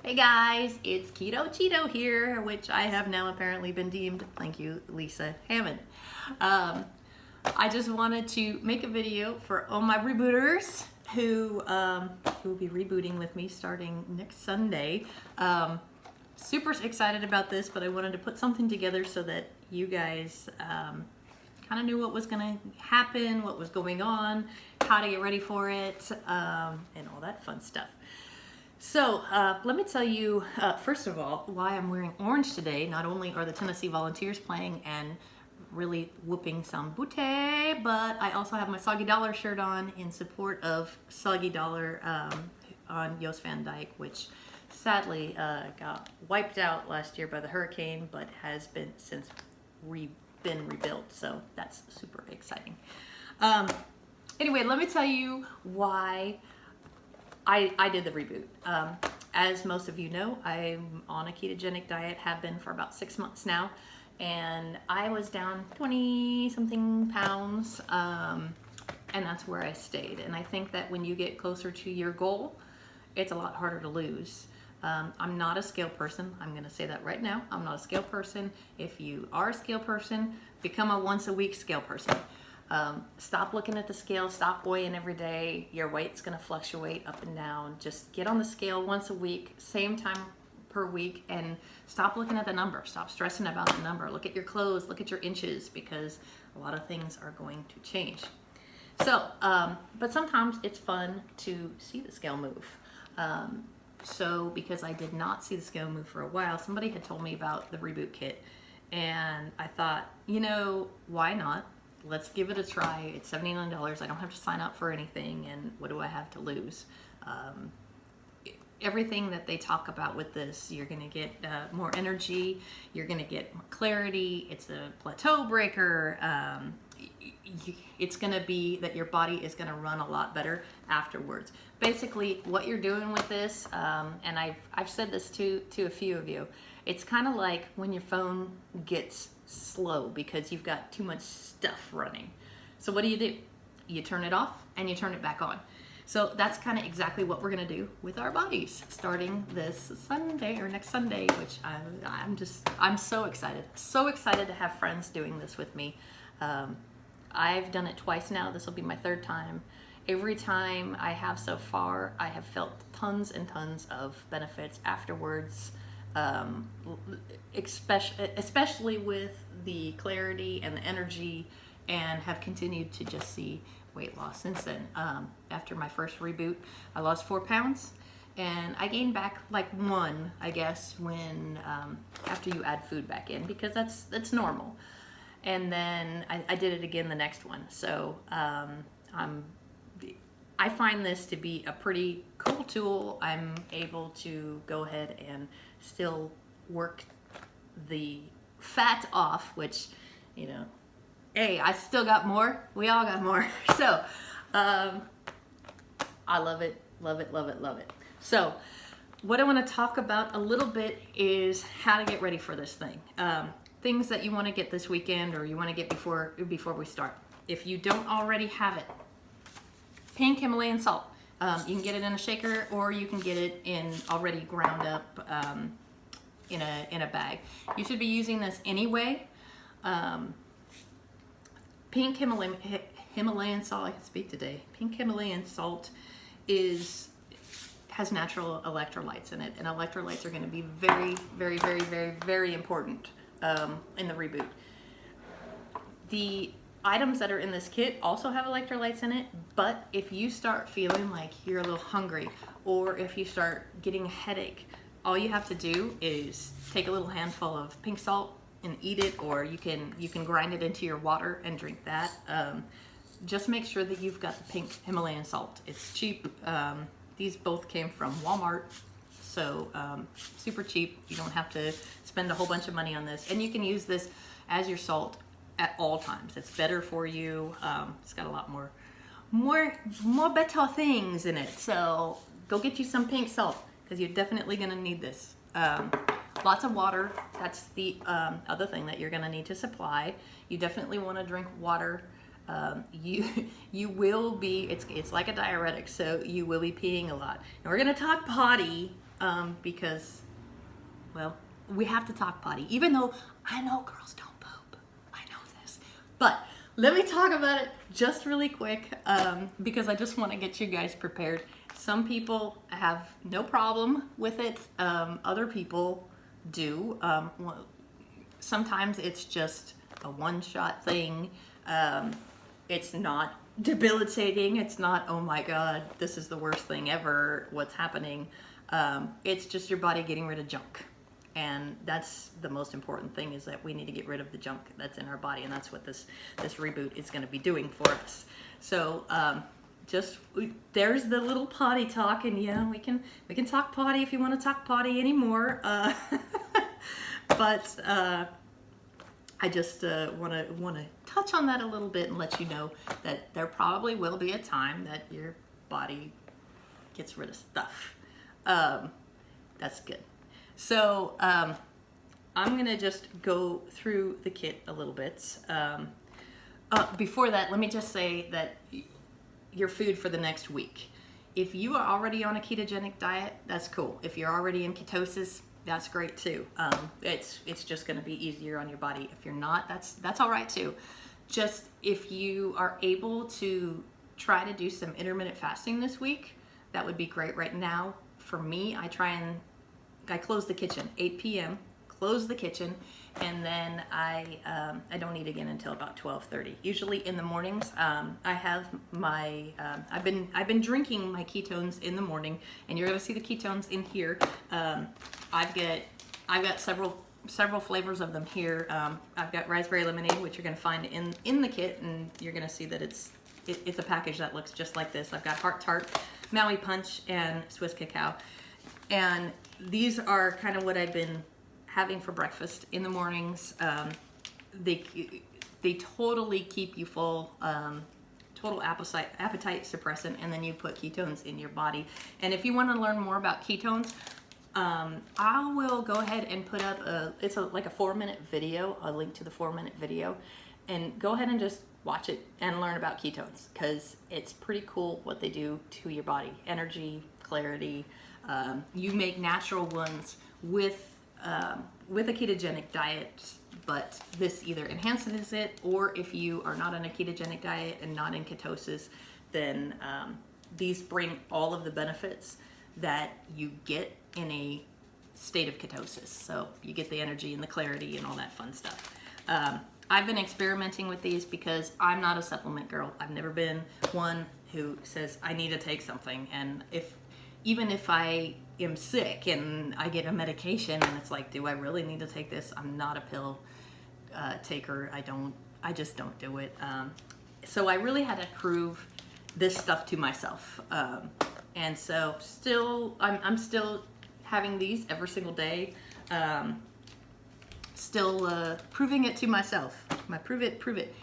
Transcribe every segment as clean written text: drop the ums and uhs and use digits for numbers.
Hey guys, it's Keto Cheeto here, which I have now apparently been deemed, thank you, Lisa Hammond. I just wanted to make a video for all my rebooters who will be rebooting with me starting next Sunday. Super excited about this, but I wanted to put something together so that you guys kind of knew what was going to happen, what was going on, how to get ready for it, and all that fun stuff. So let me tell you, first of all, why I'm wearing orange today. Not only are the Tennessee Volunteers playing and really whooping some booty, but I also have my Soggy Dollar shirt on in support of Soggy Dollar on Jos Van Dyke, which sadly got wiped out last year by the hurricane, but has been since been rebuilt. So that's super exciting. Anyway, let me tell you why I did the reboot. As most of you know, I'm on a ketogenic diet, have been for about 6 months now, and I was down 20 something pounds, and that's where I stayed. And I think that when you get closer to your goal, it's a lot harder to lose. I'm not a scale person. I'm gonna say that right now. I'm not a scale person. If you are a scale person, become a once a week scale person. Stop looking at the scale, stop weighing every day. Your weight's gonna fluctuate up and down. Just get on the scale once a week, same time per week, and stop looking at the number. Stop stressing about the number. Look at your clothes, look at your inches, because a lot of things are going to change. So, but sometimes it's fun to see the scale move. So because I did not see the scale move for a while, somebody had told me about the Reboot kit, and I thought, you know, why not? Let's give it a try. It's $79. I don't have to sign up for anything, and what do I have to lose? Everything that they talk about with this, you're going to get more energy, you're going to get more clarity, it's a plateau breaker, it's going to be that your body is going to run a lot better afterwards. Basically, what you're doing with this, and I've said this to a few of you, it's kind of like when your phone gets slow because you've got too much stuff running. So what do? You turn it off and you turn it back on. So that's kind of exactly what we're going to do with our bodies starting this Sunday or next Sunday, which I'm so excited. So excited to have friends doing this with me. I've done it twice now. This will be my third time. Every time I have so far, I have felt tons and tons of benefits afterwards, especially with the clarity and the energy, and have continued to just see weight loss since then. After my first reboot, I lost 4 pounds, and I gained back like 1, I guess, when after you add food back in, because that's normal. And then I did it again the next one. So I find this to be a pretty cool tool. I'm able to go ahead and still work the fat off, which, you know, hey, I still got more. We all got more. So I love it, love it, love it, love it. So what I want to talk about a little bit is how to get ready for this thing. Things that you want to get this weekend, or you want to get before we start. If you don't already have it, pink Himalayan salt. You can get it in a shaker, or you can get it in already ground up in a bag. You should be using this anyway. Pink Himalayan salt, I can speak today. Pink Himalayan salt has natural electrolytes in it, and electrolytes are going to be very, very, very, very, very important in the Reboot. The items that are in this kit also have electrolytes in it, but if you start feeling like you're a little hungry, or if you start getting a headache, all you have to do is take a little handful of pink salt and eat it, or you can grind it into your water and drink that. Just make sure that you've got the pink Himalayan salt. It's cheap. These both came from Walmart, so super cheap. You don't have to spend a whole bunch of money on this, and you can use this as your salt at all times. It's better for you. It's got a lot more better things in it. So go get you some pink salt, because you're definitely going to need this. Lots of water. That's the other thing that you're going to need to supply. You definitely want to drink water. You will be, it's like a diuretic, so you will be peeing a lot. And we're going to talk potty because, well, we have to talk potty, even though I know girls don't poop. I know this. But let me talk about it just really quick, because I just want to get you guys prepared. Some people have no problem with it. Other people do. Sometimes it's just a one-shot thing. It's not debilitating. It's not, oh my God, this is the worst thing ever. What's happening? It's just your body getting rid of junk. And that's the most important thing, is that we need to get rid of the junk that's in our body. And that's what this reboot is going to be doing for us. So there's the little potty talk. And yeah, we can talk potty if you want to talk potty anymore. But I just want to touch on that a little bit and let you know that there probably will be a time that your body gets rid of stuff. That's good. So I'm going to just go through the kit a little bit. Before that, let me just say that your food for the next week. If you are already on a ketogenic diet, that's cool. If you're already in ketosis, that's great too. It's just going to be easier on your body. If you're not, that's all right too. Just if you are able to try to do some intermittent fasting this week, that would be great. Right now, for me, I close the kitchen 8 p.m. Close the kitchen, and then I don't eat again until about 12:30. Usually in the mornings, I have my I've been drinking my ketones in the morning, and you're gonna see the ketones in here. I've got several flavors of them here. I've got raspberry lemonade, which you're gonna find in the kit, and you're gonna see that it's a package that looks just like this. I've got Heart Tart, Maui Punch, and Swiss Cacao, and these are kind of what I've been having for breakfast in the mornings. They totally keep you full, total appetite suppressant, and then you put ketones in your body. And if you want to learn more about ketones, I will go ahead and put up like a 4-minute video, a link to the 4-minute video, and go ahead and just watch it and learn about ketones, because it's pretty cool what they do to your body. Energy, clarity. You make natural ones with a ketogenic diet, but this either enhances it, or if you are not on a ketogenic diet and not in ketosis, then these bring all of the benefits that you get in a state of ketosis. So you get the energy and the clarity and all that fun stuff. I've been experimenting with these because I'm not a supplement girl. I've never been one who says I need to take something, and even if I am sick and I get a medication and it's like, do I really need to take this? I'm not a pill taker. I just don't do it. So I really had to prove this stuff to myself. And so I'm still having these every single day. Still proving it to myself. Prove it.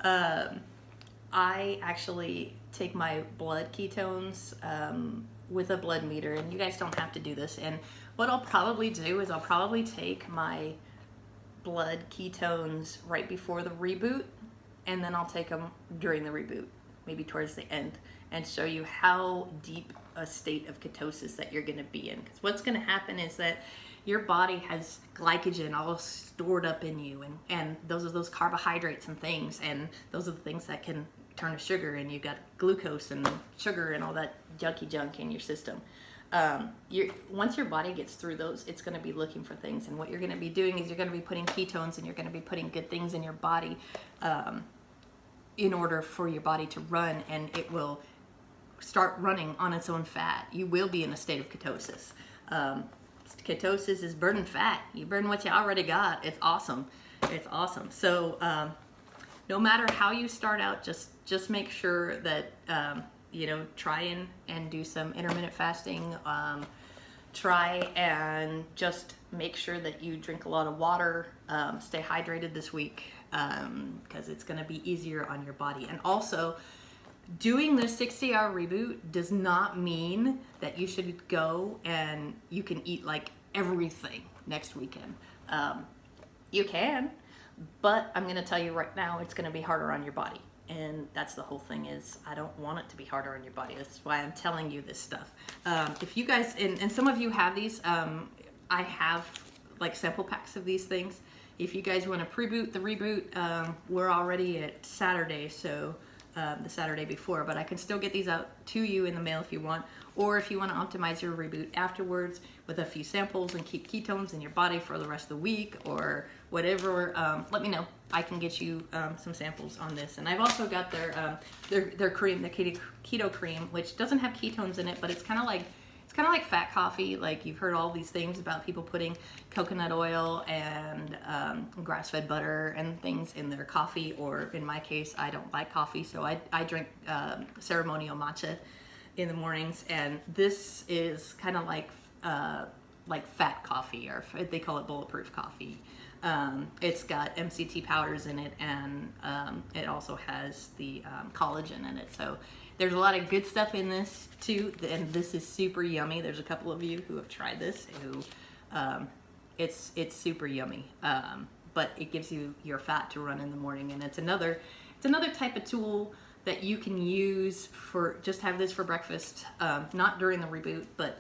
I actually take my blood ketones with a blood meter, and you guys don't have to do this. And what I'll probably do is I'll probably take my blood ketones right before the reboot, and then I'll take them during the reboot, maybe towards the end, and show you how deep a state of ketosis that you're going to be in. Because what's going to happen is that your body has glycogen all stored up in you, and those are those carbohydrates and things, and those are the things that can turn to sugar, and you've got glucose and sugar and all that junky junk in your system. Once your body gets through those, it's going to be looking for things, and what you're going to be doing is you're going to be putting ketones, and you're going to be putting good things in your body in order for your body to run, and it will start running on its own fat. You will be in a state of ketosis. Ketosis is burning fat. You burn what you already got. It's awesome. So no matter how you start out, just make sure that try and do some intermittent fasting. Try and just make sure that you drink a lot of water. Stay hydrated this week, because it's going to be easier on your body. And also, doing the 60-hour reboot does not mean that you should go and you can eat like everything next weekend. You can, but I'm going to tell you right now, it's going to be harder on your body. And that's the whole thing, is I don't want it to be harder on your body. That's why I'm telling you this stuff. If you guys, and some of you have these, I have like sample packs of these things. If you guys want to pre-boot the Reboot, we're already at Saturday, so the Saturday before, but I can still get these out to you in the mail if you want, or if you want to optimize your Reboot afterwards with a few samples and keep ketones in your body for the rest of the week or whatever, let me know. I can get you some samples on this. And I've also got their cream, the keto cream, which doesn't have ketones in it, but it's kind of like fat coffee. Like, you've heard all these things about people putting coconut oil and grass-fed butter and things in their coffee, or in my case, I don't like coffee, so I drink ceremonial matcha in the mornings, and this is kind of like fat coffee, or they call it bulletproof coffee. It's got MCT powders in it, and it also has the collagen in it. So there's a lot of good stuff in this too, and this is super yummy. There's a couple of you who have tried this who it's super yummy, but it gives you your fat to run in the morning, and it's another type of tool that you can use for, just have this for breakfast, not during the Reboot, but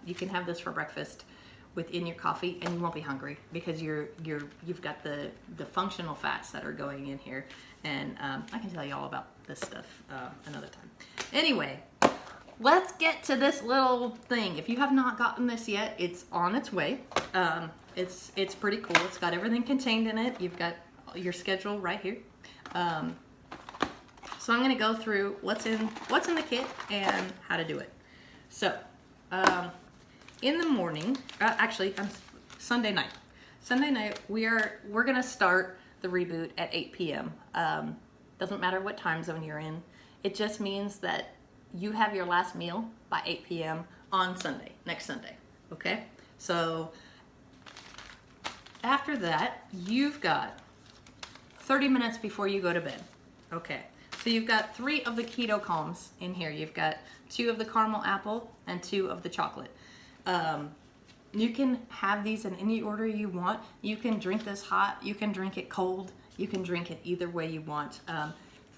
you can have this for breakfast within your coffee, and you won't be hungry because you've got the functional fats that are going in here. And I can tell you all about this stuff another time. Anyway, let's get to this little thing. If you have not gotten this yet, it's on its way. It's pretty cool. It's got everything contained in it. You've got your schedule right here. So I'm going to go through what's in the kit and how to do it. So in the morning, actually Sunday night. Sunday night we're going to start the Reboot at 8 p.m. Doesn't matter what time zone you're in. It just means that you have your last meal by 8 p.m. on Sunday, next Sunday. Okay? So after that, you've got 30 minutes before you go to bed. Okay. So you've got 3 of the keto calms in here. You've got 2 of the caramel apple and 2 of the chocolate. You can have these in any order you want. You can drink this hot. You can drink it cold. You can drink it either way you want.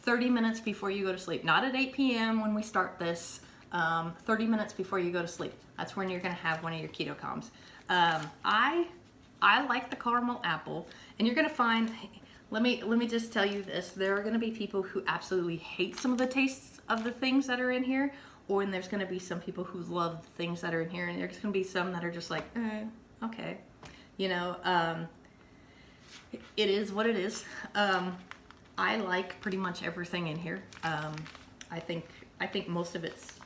30 minutes before you go to sleep. Not at 8 p.m. when we start this. 30 minutes before you go to sleep. That's when you're going to have one of your keto calms. I like the caramel apple, and you're going to find... Let me just tell you this. There are going to be people who absolutely hate some of the tastes of the things that are in here, and there's going to be some people who love the things that are in here, and there's going to be some that are just like, okay. You know, it is what it is. I like pretty much everything in here. I think most of it's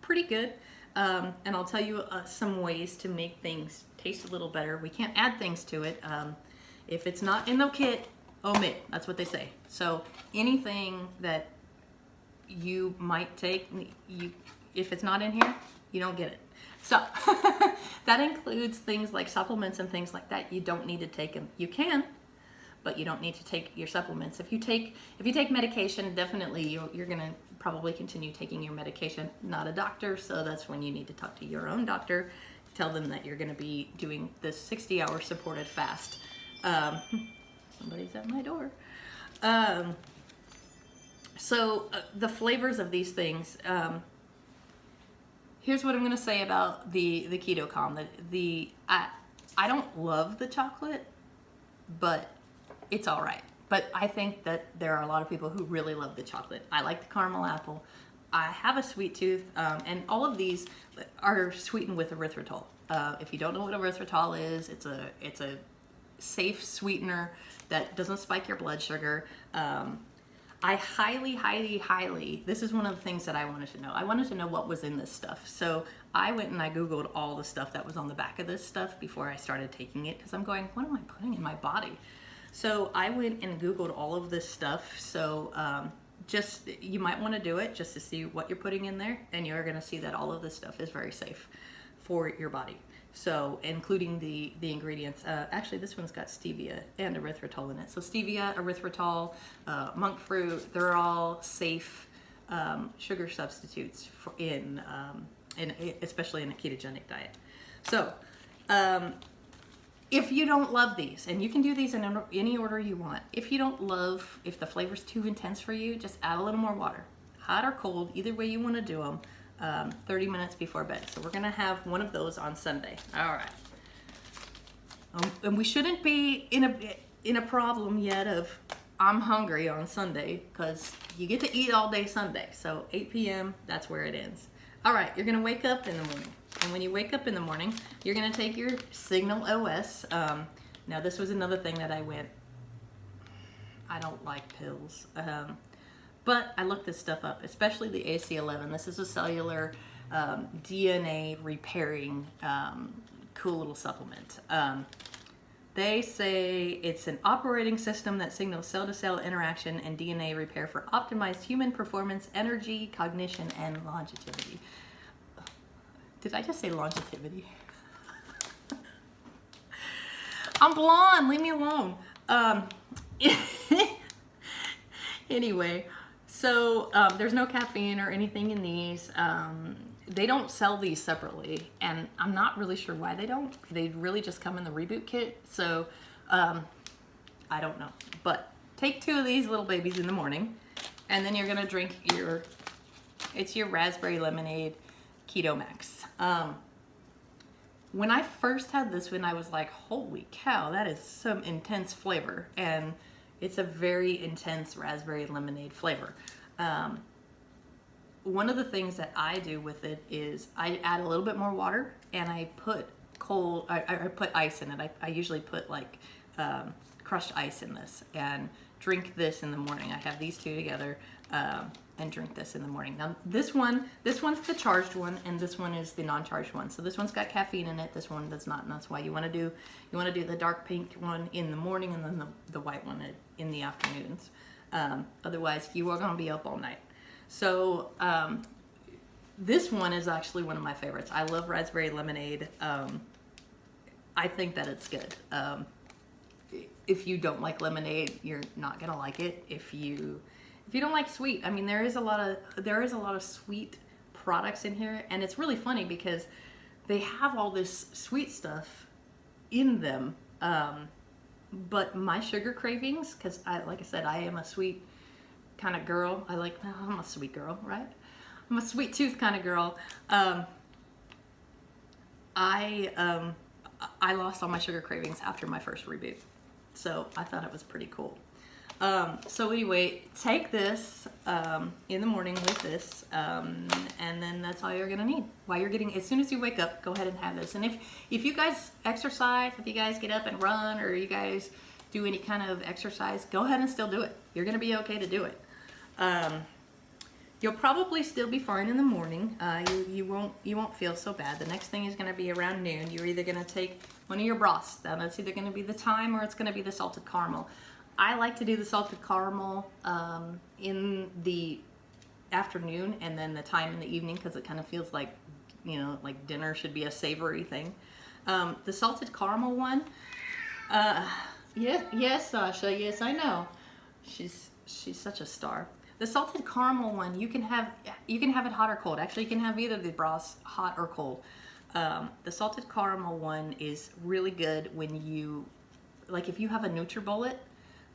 pretty good. And I'll tell you some ways to make things taste a little better. We can't add things to it. If it's not in the kit, omit. That's what they say. So anything that you might take, if it's not in here, you don't get it. So that includes things like supplements and things like that. You don't need to take them. You can, but you don't need to take your supplements. If you take medication, definitely you're going to probably continue taking your medication. Not a doctor, so that's when you need to talk to your own doctor. Tell them that you're going to be doing this 60-hour supported fast. Somebody's at my door. So the flavors of these things. Here's what I'm going to say about the keto calm. I don't love the chocolate, but it's all right. But I think that there are a lot of people who really love the chocolate. I like the caramel apple. I have a sweet tooth, and all of these are sweetened with erythritol. If you don't know what erythritol is, it's a safe sweetener that doesn't spike your blood sugar. I highly, this is one of the things that I wanted to know. I wanted to know what was in this stuff. So I went and I Googled all the stuff that was on the back of this stuff before I started taking it, because I'm going, what am I putting in my body? So I went and Googled all of this stuff. So just, you might want to do it just to see what you're putting in there, and you're going to see that all of this stuff is very safe for your body. So including the ingredients, actually this one's got stevia and erythritol in it. So stevia, erythritol, monk fruit, they're all safe sugar substitutes for especially in a ketogenic diet. So if you don't love these, and you can do these in any order you want, if the flavor's too intense for you, just add a little more water. Hot or cold, either way you want to do them, 30 minutes before bed. So we're going to have one of those on Sunday. All right. And we shouldn't be in a problem yet of I'm hungry on Sunday, because you get to eat all day Sunday. So 8 p.m., that's where it ends. All right, you're going to wake up in the morning. And when you wake up in the morning, you're going to take your Signal OS. Now, this was another thing that I don't like pills. But I looked this stuff up, especially the AC11. This is a cellular DNA repairing cool little supplement. They say it's an operating system that signals cell-to-cell interaction and DNA repair for optimized human performance, energy, cognition, and longevity. Did I just say longevity? I'm blonde, leave me alone. Anyway, so there's no caffeine or anything in these. They don't sell these separately, and I'm not really sure why they don't. They really just come in the Reboot kit, so I don't know. But take 2 of these little babies in the morning, and then you're gonna drink your raspberry lemonade Keto Max. When I first had this one, I was like, holy cow, that is some intense flavor, and it's a very intense raspberry lemonade flavor. One of the things that I do with it is I add a little bit more water, and I put I put ice in it. I usually put like crushed ice in this, and drink this in the morning. I have these two together and drink this in the morning. Now this one's the charged one, and this one is the non-charged one. So this one's got caffeine in it, this one does not, and that's why you want to do the dark pink one in the morning, and then the white one in the afternoons. Otherwise, you are going to be up all night. So this one is actually one of my favorites. I love raspberry lemonade. I think that it's good. If you don't like lemonade, you're not gonna like it. If you don't like sweet, I mean, there is a lot of sweet products in here, and it's really funny because they have all this sweet stuff in them. But my sugar cravings, because like I said, I am a sweet kind of girl. I'm a sweet girl, right? I'm a sweet tooth kind of girl. I lost all my sugar cravings after my first Reboot. So I thought it was pretty cool. So anyway, take this in the morning with this, and then that's all you're gonna need. As soon as you wake up, go ahead and have this. And if you guys exercise, if you guys get up and run, or you guys do any kind of exercise, go ahead and still do it. You're gonna be okay to do it. You'll probably still be fine in the morning. You won't feel so bad. The next thing is gonna be around noon. You're either gonna take one of your broths. That's either gonna be the thyme or it's gonna be the salted caramel. I like to do the salted caramel in the afternoon, and then the thyme in the evening, because it kind of feels like, like dinner should be a savory thing. The salted caramel one, yes, Sasha, yes, I know. She's such a star. The salted caramel one, you can have it hot or cold. Actually, you can have either of the broths hot or cold. The salted caramel one is really good when if you have a NutriBullet,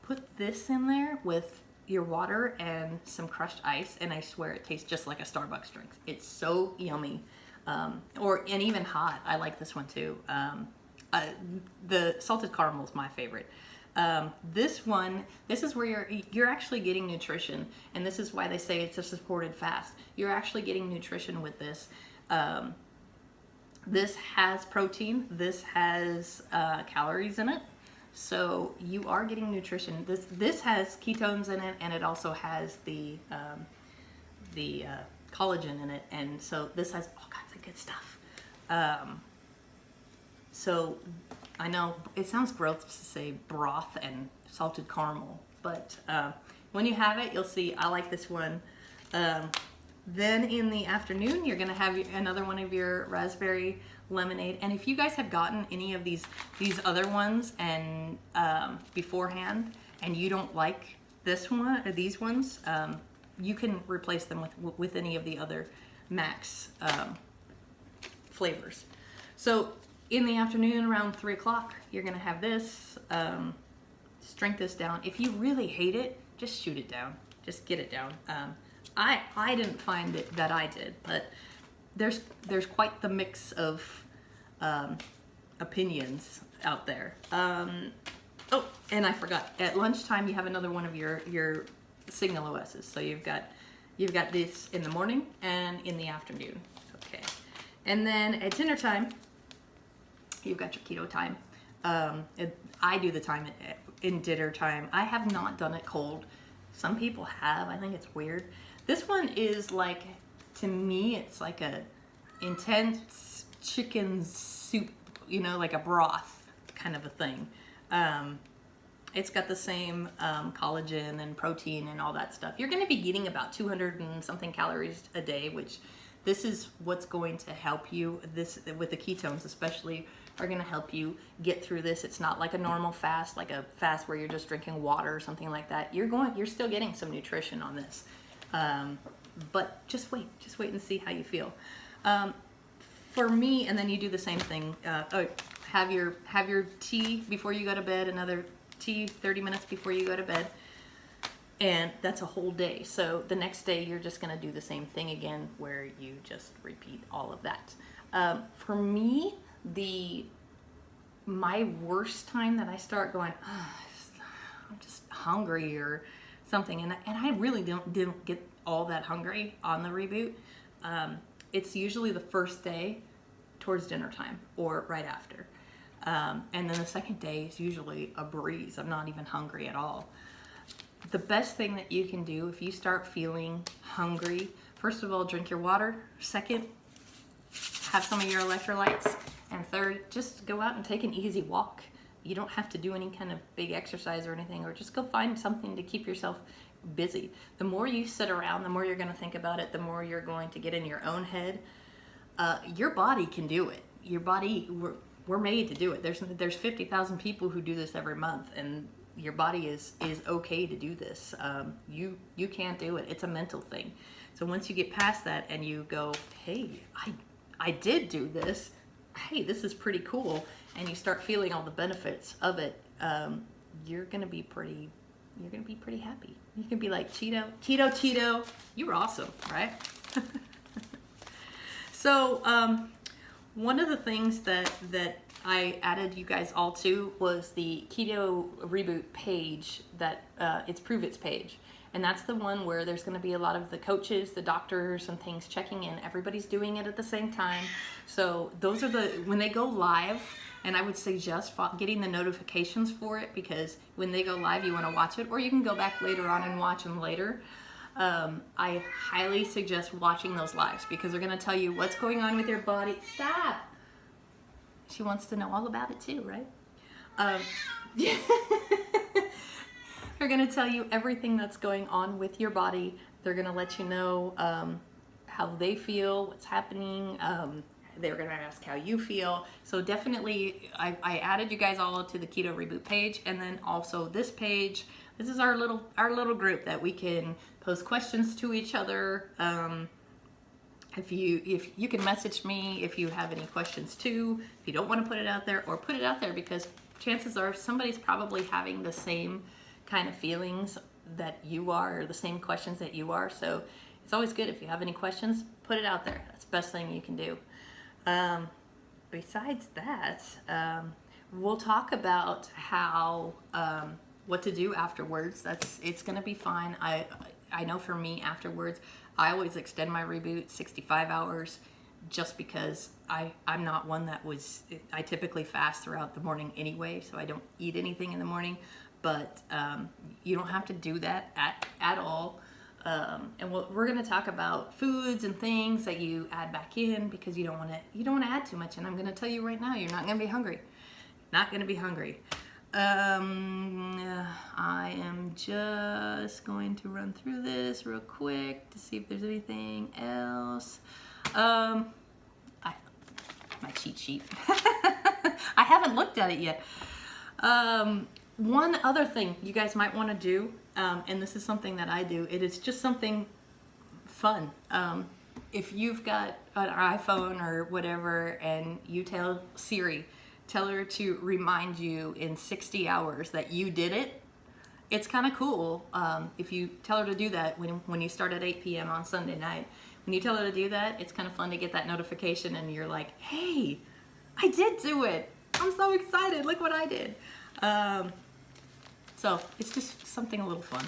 put this in there with your water and some crushed ice, and I swear it tastes just like a Starbucks drink. It's so yummy. And even hot. I like this one too. The salted caramel is my favorite. This is where you're actually getting nutrition, and this is why they say it's a supported fast. You're actually getting nutrition with this. This has protein. This has calories in it. So you are getting nutrition. This has ketones in it, and it also has the collagen in it, and so this has all kinds of good stuff. So I know it sounds gross to say broth and salted caramel, but when you have it, you'll see I like this one. Then in the afternoon, you're gonna have another one of your raspberry lemonade. And if you guys have gotten any of these other ones and beforehand, and you don't like this one or these ones, you can replace them with any of the other Max flavors. So in the afternoon around 3 o'clock, you're gonna have this. Just drink this down. If you really hate it, just shoot it down. Just get it down. I didn't find that I did, but there's quite the mix of opinions out there. Oh, and I forgot. At lunchtime, you have another one of your Signal OSs. So you've got this in the morning and in the afternoon. Okay, and then at dinner time, you've got your keto time. I do the time in dinner time. I have not done it cold. Some people have. I think it's weird. This one is like, to me, it's like a intense chicken soup, you know, like a broth kind of a thing. It's got the same collagen and protein and all that stuff. You're going to be eating about 200 and something calories a day, which this is what's going to help you. This, with the ketones especially, are going to help you get through this. It's not like a normal fast, like a fast where you're just drinking water or something like that. You're still getting some nutrition on this. But just wait and see how you feel. For me, and then you do the same thing. Have your tea before you go to bed, another tea 30 minutes before you go to bed. And that's a whole day. So the next day you're just gonna do the same thing again, where you just repeat all of that. For me, my worst time that I start going, I'm just hungry or something, and I really didn't get all that hungry on the Reboot. It's usually the first day towards dinner time or right after. And then the second day is usually a breeze. I'm not even hungry at all. The best thing that you can do if you start feeling hungry, first of all, drink your water. Second, have some of your electrolytes. And third, just go out and take an easy walk. You don't have to do any kind of big exercise or anything, or just go find something to keep yourself busy. The more you sit around, the more you're going to think about it, the more you're going to get in your own head. Your body can do it. Your body, we're made to do it. There's 50,000 people who do this every month, and your body is okay to do this. You can't do it. It's a mental thing. So once you get past that and you go, hey, I did do this. Hey, this is pretty cool, and you start feeling all the benefits of it, you're gonna be pretty happy. You can be like, Keto Cheeto, you were awesome, right? So one of the things that I added you guys all to was the Keto Reboot page, that it's Prove It's page. And that's the one where there's going to be a lot of the coaches, the doctors and things checking in. Everybody's doing it at the same time. So those are when they go live, and I would suggest getting the notifications for it, because when they go live, you want to watch it, or you can go back later on and watch them later. I highly suggest watching those lives, because they're going to tell you what's going on with your body. Stop! She wants to know all about it too, right? They're going to tell you everything that's going on with your body. They're going to let you know how they feel, what's happening. They're going to ask how you feel. So definitely, I added you guys all to the Keto Reboot page, and then also this page. This is our little group that we can pose questions to each other. If you can message me if you have any questions too. If you don't want to put it out there, or put it out there, because chances are somebody's probably having the same kind of feelings that you are, or the same questions that you are. So it's always good if you have any questions, put it out there. That's the best thing you can do. Besides that, we'll talk about how what to do afterwards. It's gonna be fine. I know for me, afterwards, I always extend my Reboot 65 hours, just because I'm not one I typically fast throughout the morning anyway, so I don't eat anything in the morning. But you don't have to do that at all. And we're going to talk about foods and things that you add back in, because you don't want to add too much. And I'm going to tell you right now, you're not going to be hungry. Not going to be hungry. I am just going to run through this real quick to see if there's anything else. My cheat sheet. I haven't looked at it yet. One other thing you guys might want to do, and this is something that I do, it is just something fun. If you've got an iPhone or whatever, and you tell Siri, tell her to remind you in 60 hours that you did it. It's kind of cool if you tell her to do that when you start at 8 p.m. on Sunday night. When you tell her to do that, it's kind of fun to get that notification and you're like, hey, I did do it. I'm so excited. Look what I did. So it's just something a little fun.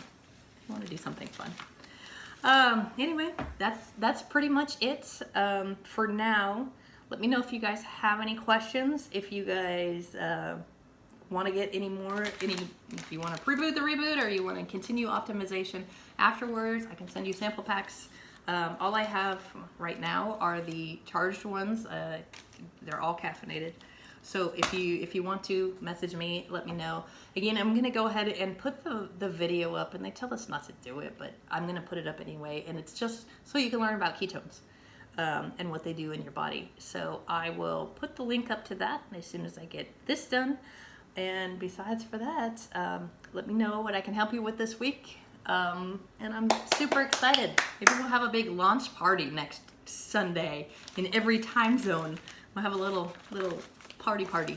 You want to do something fun. Anyway, that's pretty much it for now. Let me know if you guys have any questions. If you guys want to get if you want to preboot the reboot or you want to continue optimization afterwards, I can send you sample packs. All I have right now are the charged ones. They're all caffeinated. So if you want to message me, let me know. Again, I'm gonna go ahead and put the video up, and they tell us not to do it, but I'm gonna put it up anyway, and it's just so you can learn about ketones and what they do in your body. So I will put the link up to that as soon as I get this done. And besides for that, let me know what I can help you with this week. And I'm super excited. Maybe we'll have a big launch party next Sunday in every time zone. We'll have a little party,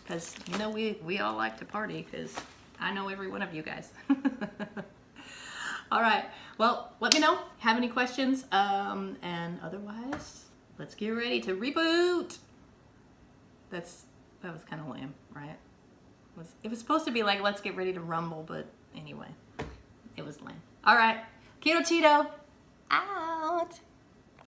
because you know we all like to party, because I know every one of you guys. All right, well, let me know, have any questions, and otherwise, let's get ready to reboot. That was kind of lame, right? It was supposed to be like, let's get ready to rumble, but anyway, it was lame. All right, Keto Cheeto out.